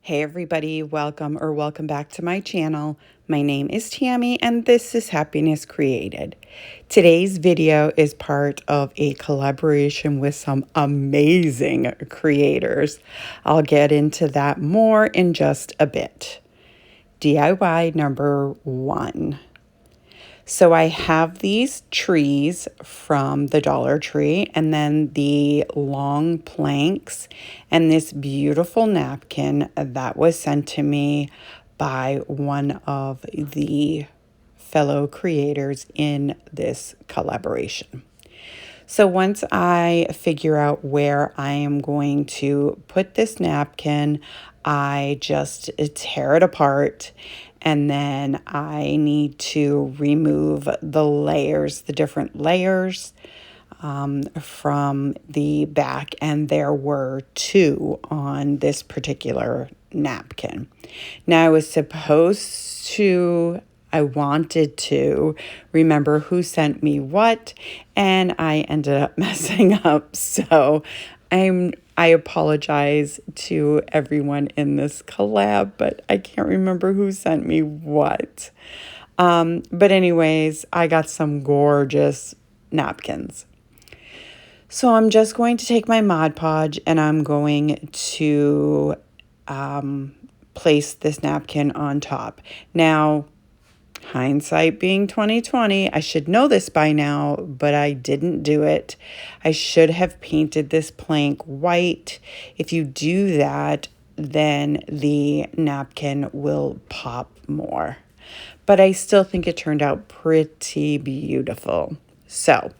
Hey everybody, welcome back to my channel. My name is Tammy and this is Happiness Created. Today's video is part of a collaboration with some amazing creators. I'll get into that more in just a bit. DIY number 1. So I have these trees from the Dollar Tree and then the long planks and this beautiful napkin that was sent to me by one of the fellow creators in this collaboration. So once I figure out where I am going to put this napkin, I just tear it apart and then I need to remove the layers, the different layers from the back, and there were 2 on this particular napkin. Now I wanted to remember who sent me what, and I ended up messing up. So I apologize to everyone in this collab, but I can't remember who sent me what. But anyways, I got some gorgeous napkins. So I'm just going to take my Mod Podge and I'm going to place this napkin on top. Now, hindsight being 2020, I should know this by now, but I didn't do it. I should have painted this plank white. If you do that, then the napkin will pop more. But I still think it turned out pretty beautiful. So,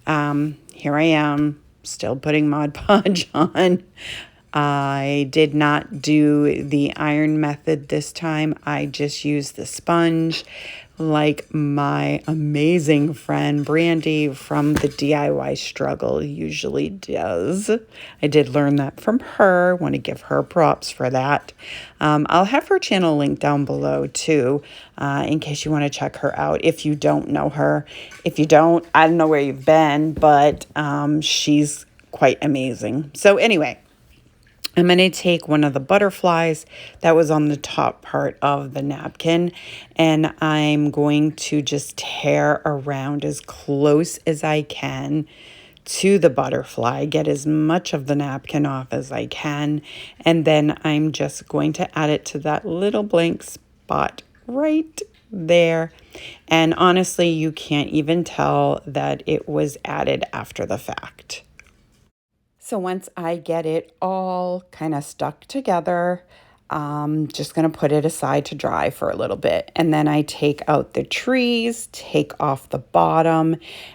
here I am, still putting Mod Podge on. I did not do the iron method this time. I just used the sponge like my amazing friend Brandy from the DIY Struggle usually does. I did learn that from her. Want to give her props for that. I'll have her channel linked down below too, in case you want to check her out if you don't know her. If you don't, I don't know where you've been, but she's quite amazing. So anyway, I'm going to take one of the butterflies that was on the top part of the napkin, and I'm going to just tear around as close as I can to the butterfly, get as much of the napkin off as I can, and then I'm just going to add it to that little blank spot right there. And honestly, you can't even tell that it was added after the fact. So once I get it all kind of stuck together, just going to put it aside to dry for a little bit. And then I take out the trees, take off the bottom,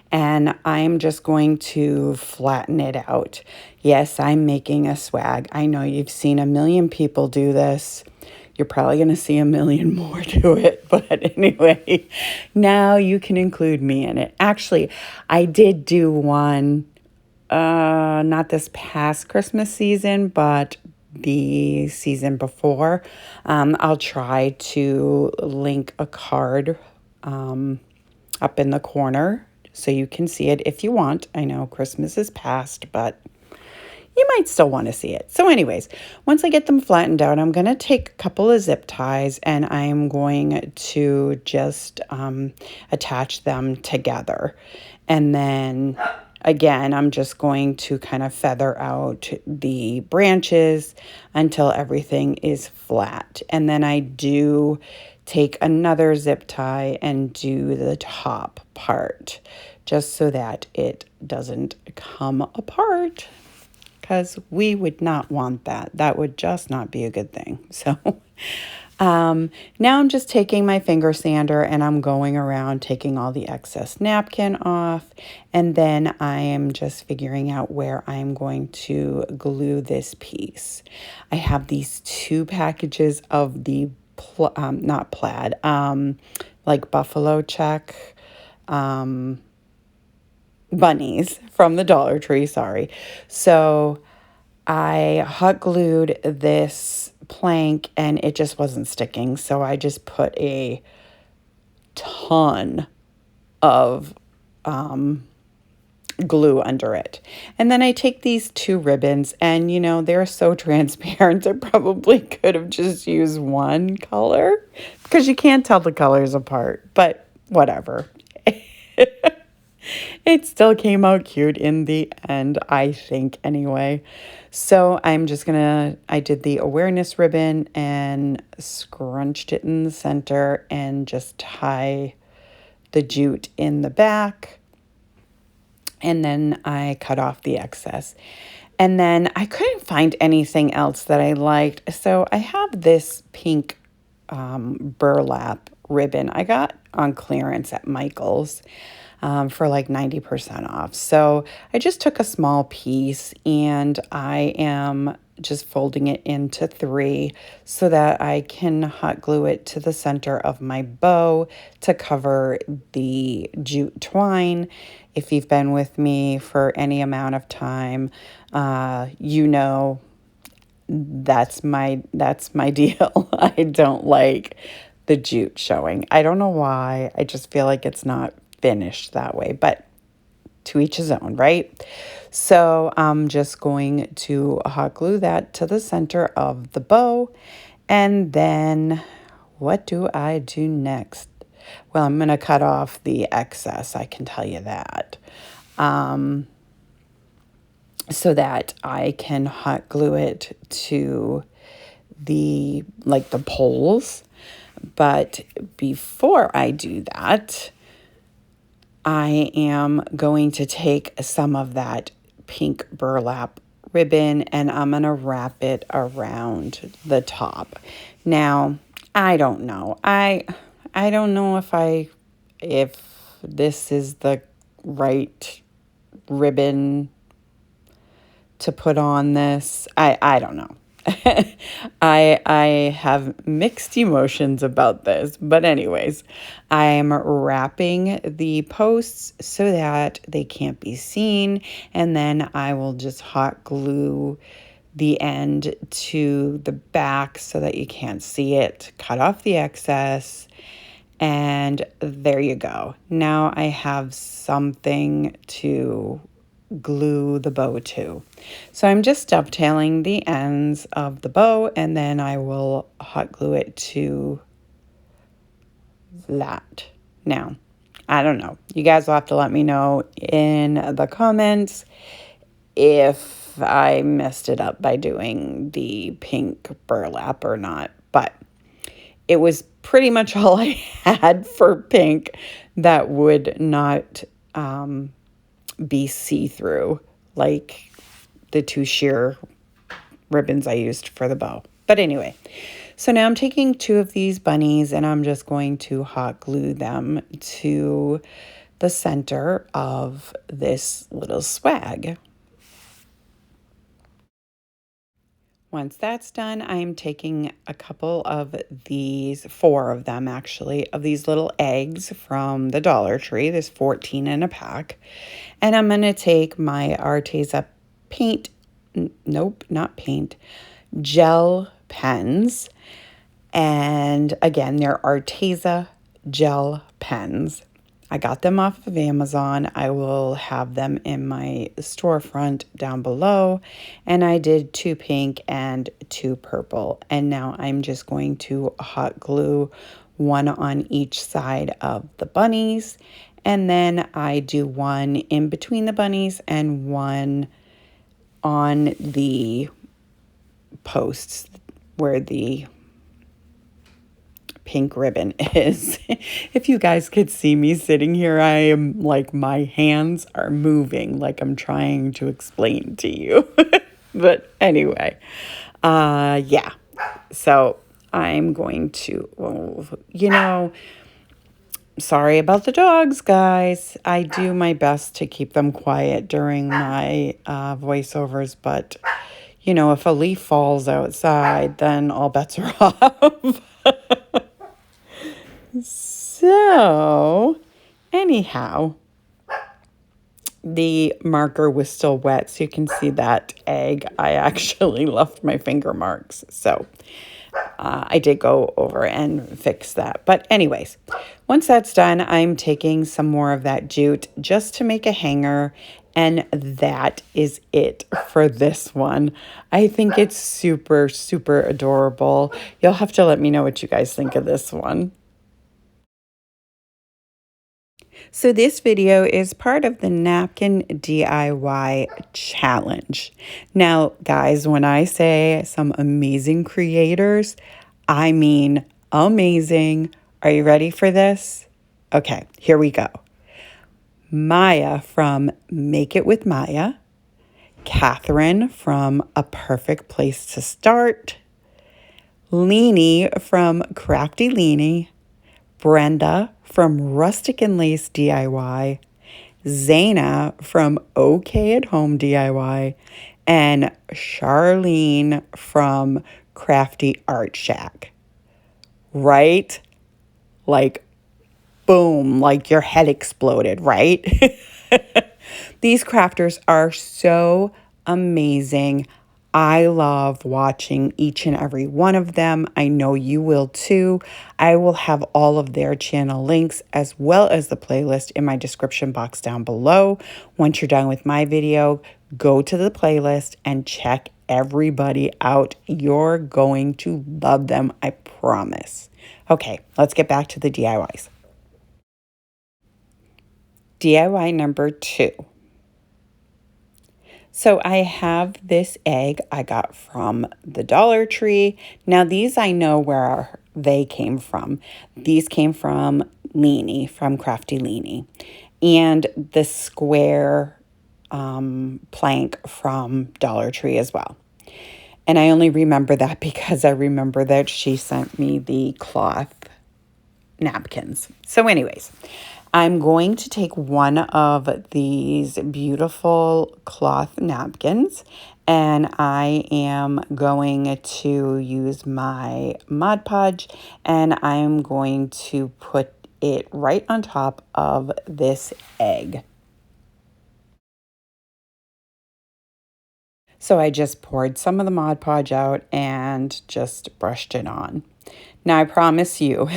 and I'm just going to flatten it out. Yes, I'm making a swag. I know you've seen a million people do this. You're probably going to see a million more do it. But anyway, now you can include me in it. Actually, I did do one. Not this past Christmas season, but the season before. I'll try to link a card up in the corner so you can see it if you want. I know Christmas is past, but you might still want to see it. So anyways, once I get them flattened out, I'm going to take a couple of zip ties and I'm going to just attach them together. And then again, I'm just going to kind of feather out the branches until everything is flat. And then I do take another zip tie and do the top part just so that it doesn't come apart, because we would not want that. That would just not be a good thing. So now I'm just taking my finger sander and I'm going around taking all the excess napkin off. And then I am just figuring out where I'm going to glue this piece. I have these 2 packages of the, not plaid, like buffalo check bunnies from the Dollar Tree, sorry. So I hot glued this plank and it just wasn't sticking. So I just put a ton of glue under it. And then I take these two ribbons and, they're so transparent. I probably could have just used one color because you can't tell the colors apart, but whatever. It still came out cute in the end, I think, anyway. So I did the awareness ribbon and scrunched it in the center and just tie the jute in the back. And then I cut off the excess. And then I couldn't find anything else that I liked. So I have this pink burlap ribbon I got on clearance at Michael's for like 90% off. So I just took a small piece and I am just folding it into 3 so that I can hot glue it to the center of my bow to cover the jute twine. If you've been with me for any amount of time, that's my deal. I don't like the jute showing. I don't know why. I just feel like it's not finished that way, but to each his own, right? So I'm just going to hot glue that to the center of the bow. And then what do I do next? Well, I'm going to cut off the excess, I can tell you that. So that I can hot glue it to the poles. But before I do that, I am going to take some of that pink burlap ribbon and I'm going to wrap it around the top. Now, I don't know. I don't know if this is the right ribbon to put on this. I don't know. I have mixed emotions about this, but anyways, I'm wrapping the posts so that they can't be seen, and then I will just hot glue the end to the back so that you can't see it, cut off the excess, and there you go. Now I have something to glue the bow to. So I'm just dovetailing the ends of the bow and then I will hot glue it to that. Now, I don't know. You guys will have to let me know in the comments if I messed it up by doing the pink burlap or not. But it was pretty much all I had for pink that would not be see-through like the 2 sheer ribbons I used for the bow. But anyway, so now I'm taking 2 of these bunnies and I'm just going to hot glue them to the center of this little swag. Once that's done, I'm taking a couple of these, 4 of them actually, of these little eggs from the Dollar Tree. There's 14 in a pack. And I'm going to take my Arteza gel pens. And again, they're Arteza gel pens. I got them off of Amazon. I will have them in my storefront down below. And I did 2 pink and 2 purple. And now I'm just going to hot glue 1 on each side of the bunnies. And then I do 1 in between the bunnies and 1 on the posts where the pink ribbon is. If you guys could see me sitting here, I am like, my hands are moving like I'm trying to explain to you. But anyway, yeah. So I'm going to, sorry about the dogs, guys. I do my best to keep them quiet during my voiceovers, but if a leaf falls outside, then all bets are off. So, anyhow, the marker was still wet, so you can see that egg. I actually left my finger marks, so I did go over and fix that. But anyways, once that's done, I'm taking some more of that jute just to make a hanger, And that is it for this one. I think it's super, super adorable. You'll have to let me know what you guys think of this one. So this video is part of the Napkin DIY challenge. Now, guys, when I say some amazing creators, I mean amazing. Are you ready for this? Okay, here we go. Maya from Make It With Maya, Catherine from A Perfect Place to Start, Leeny from Crafty Leeny, Brenda from Rustic and Lace DIY, Zaina from OK at Home DIY, and Charlene from Crafty Art Shack. Right? Like, boom, like your head exploded, right? These crafters are so amazing. I love watching each and every one of them. I know you will too. I will have all of their channel links as well as the playlist in my description box down below. Once you're done with my video, go to the playlist and check everybody out. You're going to love them, I promise. Okay, let's get back to the DIYs. DIY number 2. So I have this egg I got from the Dollar Tree. Now these I know where they came from. These came from Leeny, from Crafty Leeny. And the square plank from Dollar Tree as well. And I only remember that because I remember that she sent me the cloth napkins. So anyways, I'm going to take one of these beautiful cloth napkins and I am going to use my Mod Podge and I'm going to put it right on top of this egg. So I just poured some of the Mod Podge out and just brushed it on. Now I promise you,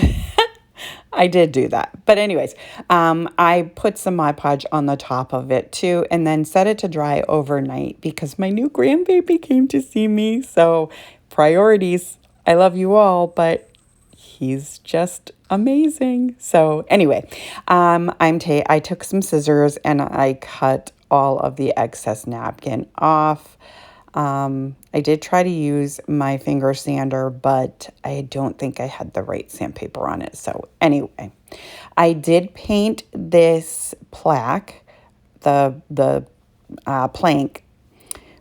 I did do that. But anyways, I put some Mod Podge on the top of it too and then set it to dry overnight because my new grandbaby came to see me. So priorities, I love you all, but he's just amazing. So anyway, I took some scissors and I cut all of the excess napkin off. I did try to use my finger sander, but I don't think I had the right sandpaper on it. So anyway, I did paint this plaque, the plank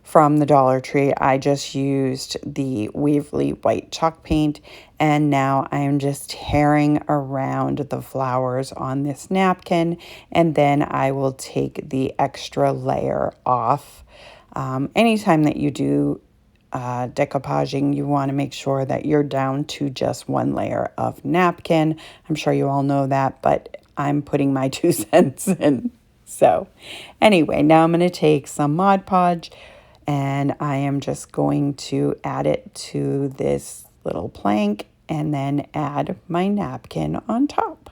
from the Dollar Tree. I just used the Waverly white chalk paint, and now I'm just tearing around the flowers on this napkin, and then I will take the extra layer off. Anytime that you do decoupaging, you want to make sure that you're down to just one layer of napkin. I'm sure you all know that, but I'm putting my 2 cents in. So anyway, now I'm going to take some Mod Podge and I am just going to add it to this little plank and then add my napkin on top.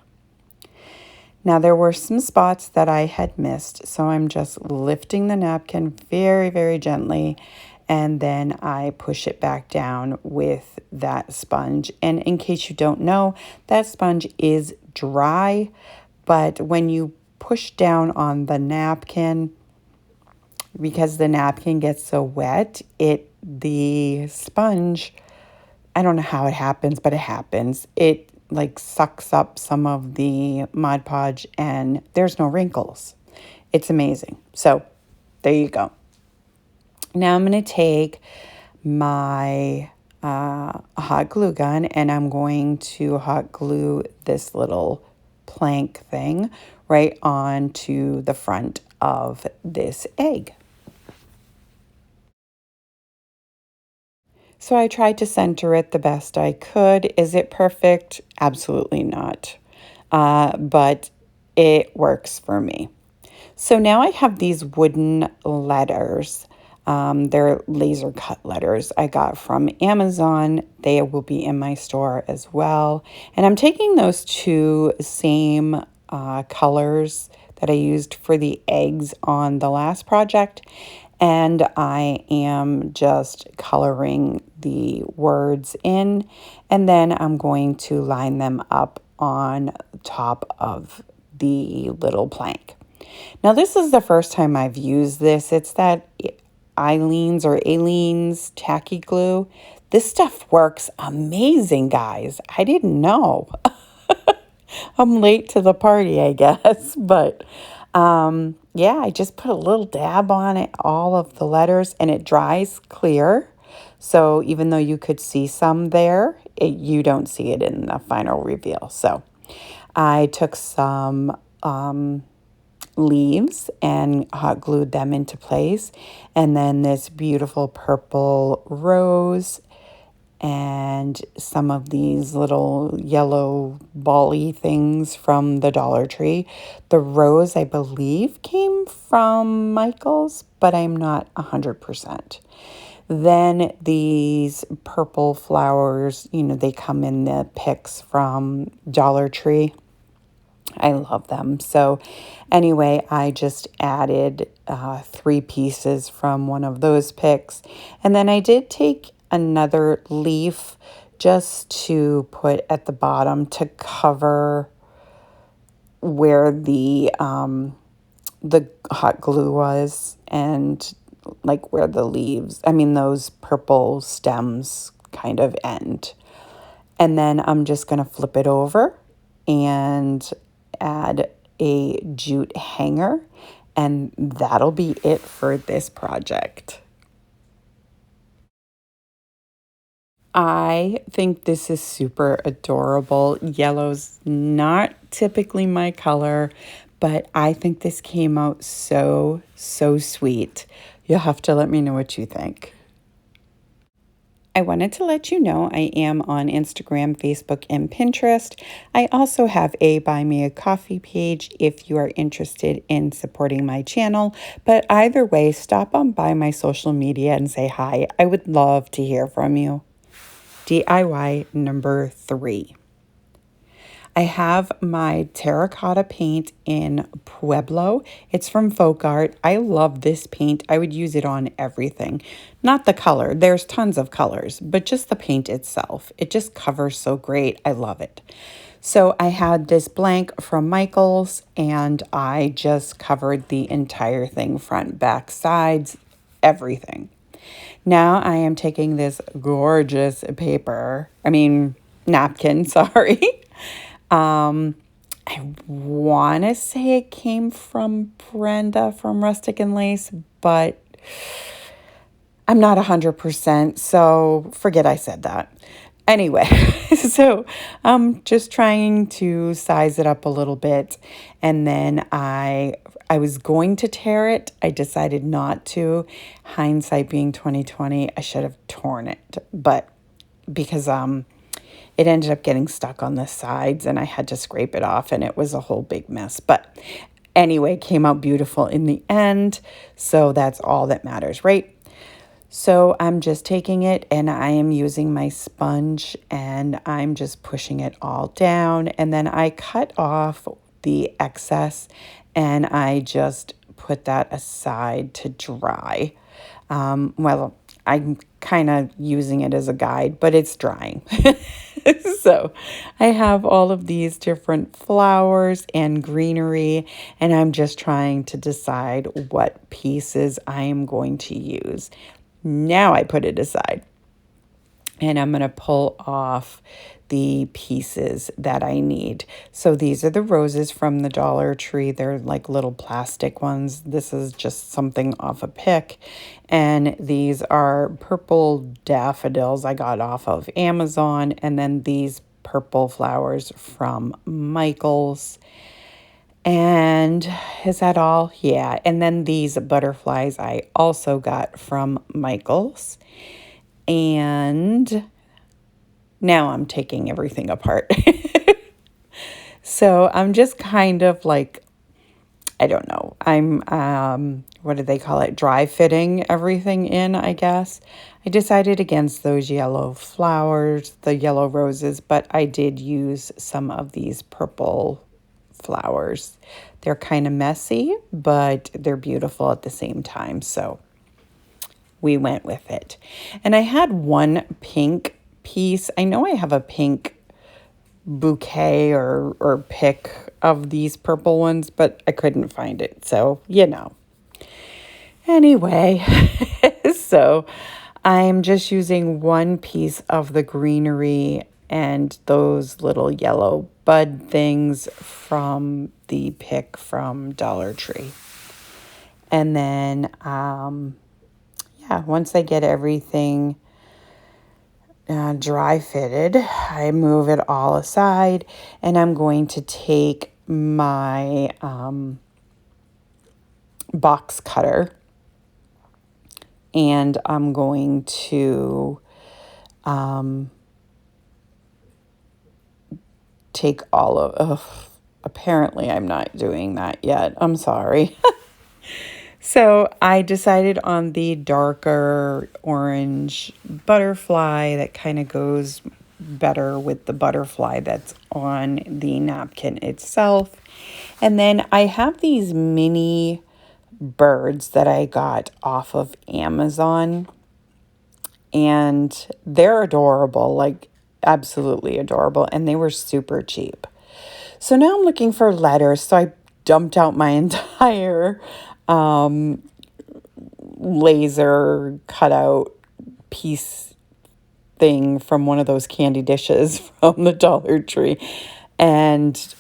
Now there were some spots that I had missed, so I'm just lifting the napkin very, very gently, and then I push it back down with that sponge. And in case you don't know, that sponge is dry, but when you push down on the napkin, because the napkin gets so wet, the sponge, I don't know how it happens, but it happens. It like sucks up some of the Mod Podge and there's no wrinkles. It's amazing. So there you go. Now I'm going to take my hot glue gun and I'm going to hot glue this little plank thing right onto the front of this egg. So I tried to center it the best I could. Is it perfect? Absolutely not. But it works for me. So now I have these wooden letters. They're laser cut letters I got from Amazon. They will be in my store as well. And I'm taking those 2 same colors that I used for the eggs on the last project. And I am just coloring the words in, and then I'm going to line them up on top of the little plank. Now, this is the first time I've used this. It's that Aleene's tacky glue. This stuff works amazing, guys. I didn't know. I'm late to the party, I guess. But yeah, I just put a little dab on it, all of the letters, and it dries clear. So even though you could see some there, you don't see it in the final reveal. So I took some leaves and hot glued them into place. And then this beautiful purple rose and some of these little yellow ball-y things from the Dollar Tree. The rose, I believe, came from Michael's, but I'm not 100%. Then these purple flowers, you know, they come in the picks from Dollar Tree. I love them. So anyway, I just added 3 pieces from one of those picks. And then I did take another leaf just to put at the bottom to cover where the hot glue was, and like where the leaves, I mean those purple stems kind of end. And then I'm just going to flip it over and add a jute hanger, and that'll be it for this project. I think this is super adorable. Yellow's not typically my color, but I think this came out so sweet. You'll have to let me know what you think. I wanted to let you know I am on Instagram, Facebook, and Pinterest. I also have a Buy Me a Coffee page if you are interested in supporting my channel. But either way, stop on by my social media and say hi. I would love to hear from you. DIY number 3. I have my terracotta paint in Pueblo. It's from Folk Art. I love this paint. I would use it on everything. Not the color. There's tons of colors, but just the paint itself. It just covers so great. I love it. So I had this blank from Michael's, and I just covered the entire thing, front, back, sides, everything. Now I am taking this gorgeous napkin, sorry. I want to say it came from Brenda from Rustic and Lace, but I'm not 100%, so forget I said that. Anyway, so I'm just trying to size it up a little bit, and then I was going to tear it. I decided not to. Hindsight being 2020, I should have torn it, but because it ended up getting stuck on the sides and I had to scrape it off, and it was a whole big mess. But anyway, it came out beautiful in the end, so that's all that matters, right? So I'm just taking it and I am using my sponge and I'm just pushing it all down, and then I cut off the excess and I just put that aside to dry. Well, I'm kind of using it as a guide, but it's drying. So I have all of these different flowers and greenery, and I'm just trying to decide what pieces I am going to use. Now I put it aside, and I'm going to pull off the pieces that I need. So these are the roses from the Dollar Tree. They're like little plastic ones. This is just something off a pick. And these are purple daffodils I got off of Amazon. And then these purple flowers from Michael's. And is that all? Yeah. And then these butterflies I also got from Michael's. And now I'm taking everything apart. So I'm just kind of like, I don't know. I'm, what do they call it? Dry fitting everything in, I guess. I decided against those yellow flowers, the yellow roses, but I did use some of these purple flowers. They're kind of messy, but they're beautiful at the same time. So we went with it. And I had one pink piece. I know I have a pink bouquet or pick of these purple ones, but I couldn't find it. So, you know. Anyway, so I'm just using one piece of the greenery and those little yellow bud things from the pick from Dollar Tree. And then, once I get everything dry fitted, I move it all aside, and I'm going to take my box cutter, and I'm going to take all of, apparently I'm not doing that yet. I'm sorry. So I decided on the darker orange butterfly that kind of goes better with the butterfly that's on the napkin itself. And then I have these mini birds that I got off of Amazon, and they're adorable, like absolutely adorable, and they were super cheap. So now I'm looking for letters. So I dumped out my entire laser cutout piece thing from one of those candy dishes from the Dollar Tree. And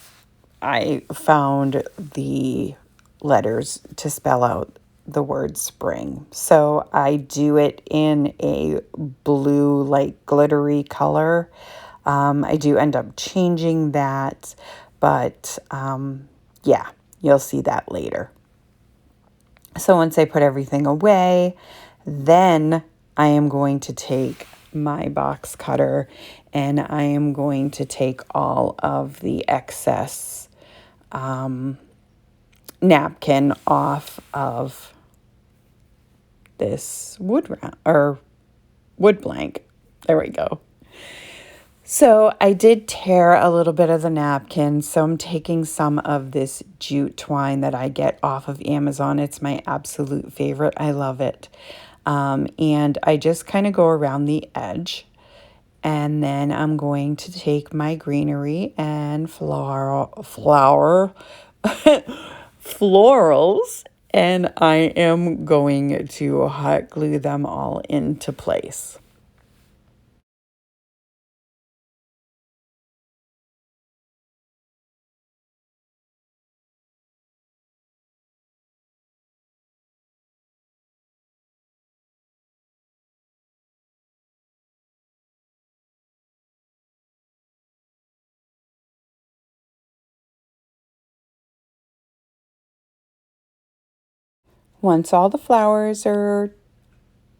I found the letters to spell out the word spring. So I do it in a blue, like glittery color. I do end up changing that, but yeah, you'll see that later. So once I put everything away, then I am going to take my box cutter and I am going to take all of the excess napkin off of this wood blank. There we go. So I did tear a little bit of the napkin, so I'm taking some of this jute twine that I get off of Amazon. It's my absolute favorite. I love it. And I just kind of go around the edge. And then I'm going to take my greenery and florals, and I am going to hot glue them all into place. Once all the flowers are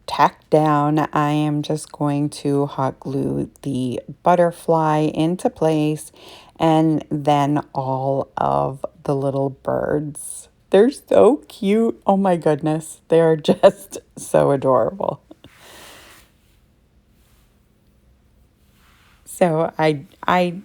tacked down, I am just going to hot glue the butterfly into place and then all of the little birds. They're so cute. Oh my goodness. They're just so adorable. So I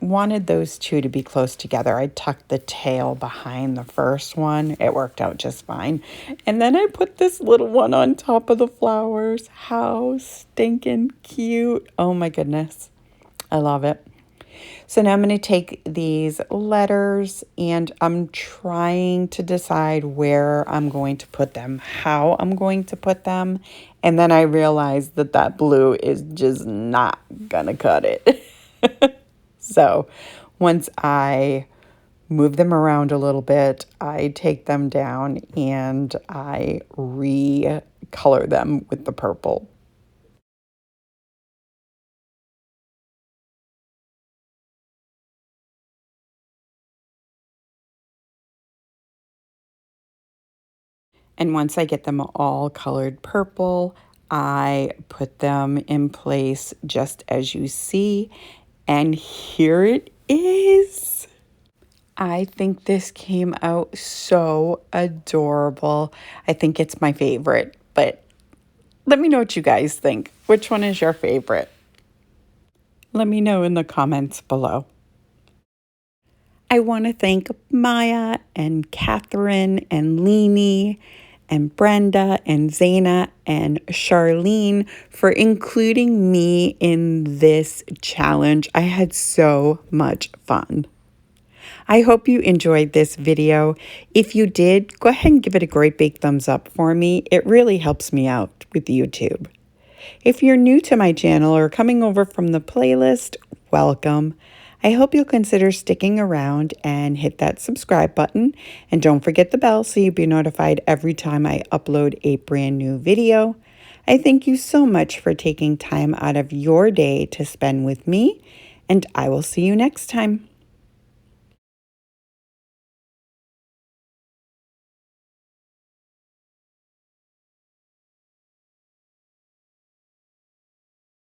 wanted those two to be close together. I tucked the tail behind the first one. It worked out just fine. And then I put this little one on top of the flowers. How stinking cute. Oh my goodness. I love it. So now I'm going to take these letters and I'm trying to decide where I'm going to put them, how I'm going to put them. And then I realized that that blue is just not going to cut it. So once I move them around a little bit, I take them down and I recolor them with the purple. And once I get them all colored purple, I put them in place just as you see. And here it is. I think this came out so adorable. I think it's my favorite, but let me know what you guys think. Which one is your favorite? Let me know in the comments below. I want to thank Maya and Catherine and Leeny and Brenda and Zaina and Charlene for including me in this challenge. I had so much fun. I hope you enjoyed this video. If you did, go ahead and give it a great big thumbs up for me. It really helps me out with YouTube. If you're new to my channel or coming over from the playlist, welcome. I hope you'll consider sticking around and hit that subscribe button. And don't forget the bell so you'll be notified every time I upload a brand new video. I thank you so much for taking time out of your day to spend with me, and I will see you next time.